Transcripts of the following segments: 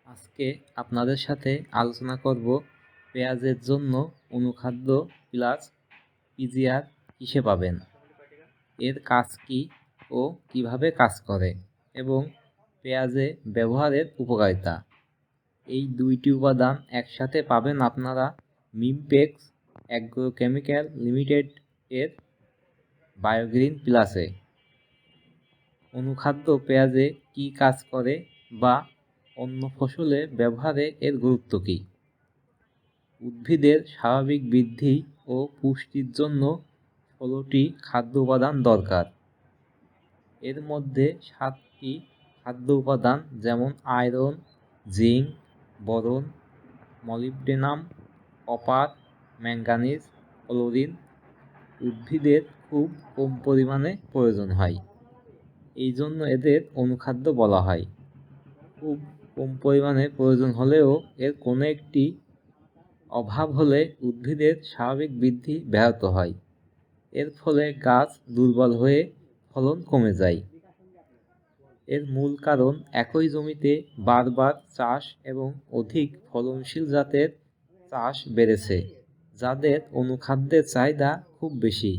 আজকে আপনাদের সাথে আলোচনা করব পেঁয়াজের জন্য অনুখাদ্য প্লাস পিজিআর কিসে পাবেন, এর কাজ কি ও কিভাবে কাজ করে এবং পেঁয়াজে ব্যবহারের উপকারিতা। এই দুইটি উপাদান একসাথে পাবেন আপনারা মিমপেক্স অ্যাগ্রোকেমিক্যাল লিমিটেড এর বায়োগ্রিন প্লাসে। অনুখাদ্য পেঁয়াজে কি কাজ করে বা অন্য ফসলে ব্যবহারে এর গুরুত্ব কী? উদ্ভিদের স্বাভাবিক বৃদ্ধি ও পুষ্টির জন্য 16টি খাদ্য উপাদান দরকার। এর মধ্যে 7টি খাদ্য উপাদান যেমন iron, zinc, boron, molybdenum, copper, manganese, chlorine উদ্ভিদের খুব কম পরিমাণে প্রয়োজন হয়, এই জন্য এদের অনুখাদ্য বলা হয়। খুব কম পরিমাণে প্রয়োজন হলেও এর কোনো একটি অভাব হলে উদ্ভিদের স্বাভাবিক বৃদ্ধি ব্যাহত হয়। এর ফলে গাছ দুর্বল হয়ে ফলন কমে যায়। এর মূল কারণ একই জমিতে বারবার চাষ এবং অধিক ফলনশীল জাতের চাষ বেড়েছে, যাদের অনুখাদ্যের চাহিদা খুব বেশি।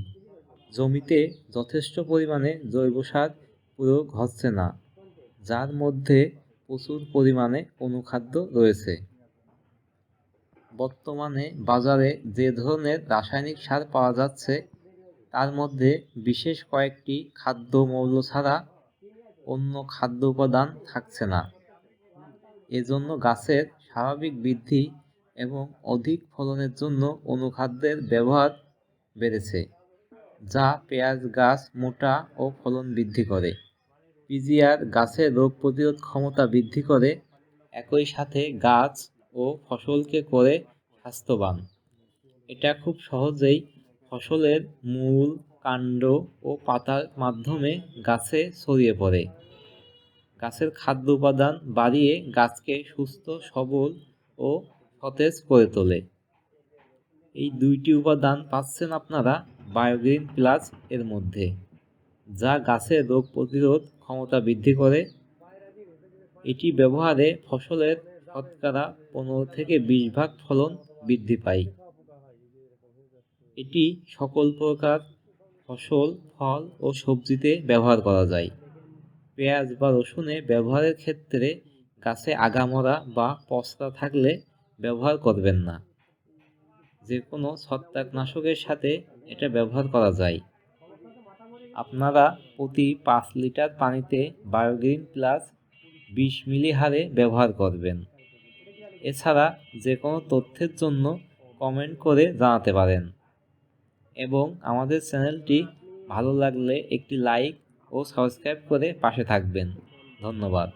জমিতে যথেষ্ট পরিমাণে জৈব সার প্রয়োগ হচ্ছে না, যার মধ্যে প্রচুর পরিমাণে অনুখাদ্য রয়েছে। বর্তমানে বাজারে যে ধরনের রাসায়নিক সার পাওয়া যাচ্ছে তার মধ্যে বিশেষ কয়েকটি খাদ্য মৌল ছাড়া অন্য খাদ্য উপাদান থাকছে না। এজন্য গাছের স্বাভাবিক বৃদ্ধি এবং অধিক ফলনের জন্য অনুখাদ্যের ব্যবহার বেড়েছে, যা পেঁয়াজ গাছ মোটা ও ফলন বৃদ্ধি করে। পিজিআর গাছের রোগ প্রতিরোধ ক্ষমতা বৃদ্ধি করে, একই সাথে গাছ ও ফসলকে করে স্বাস্থ্যবান। এটা খুব সহজেই ফসলের মূল, কাণ্ড ও পাতার মাধ্যমে গাছে ছড়িয়ে পড়ে। গাছের খাদ্য উপাদান বাড়িয়ে গাছকে সুস্থ, সবল ও সতেজ করে তোলে। এই দুইটি উপাদান পাচ্ছেন আপনারা বায়োগ্রিন প্লাস এর মধ্যে, যা গাছের রোগ প্রতিরোধ ক্ষমতা বৃদ্ধি করে। এটি ব্যবহারে ফসলের শতকরা 15 থেকে 20 ভাগ ফলন বৃদ্ধি পায়। এটি সকল প্রকার ফসল, ফল ও সবজিতে ব্যবহার করা যায়। পেঁয়াজ বা রসুনে ব্যবহারের ক্ষেত্রে গাছে আগামরা বা পচরা থাকলে ব্যবহার করবেন না। যে কোনো ছত্রাকনাশকের সাথে এটা ব্যবহার করা যায়। আপনারা প্রতি 5 লিটার পানিতে বায়োগ্রিন প্লাস 20 মিলি হারে ব্যবহার করবেন। এছাড়া যে কোনো তথ্যের জন্য কমেন্ট করে জানাতে পারেন এবং আমাদের চ্যানেলটি ভালো লাগলে একটি লাইক ও সাবস্ক্রাইব করে পাশে থাকবেন। ধন্যবাদ।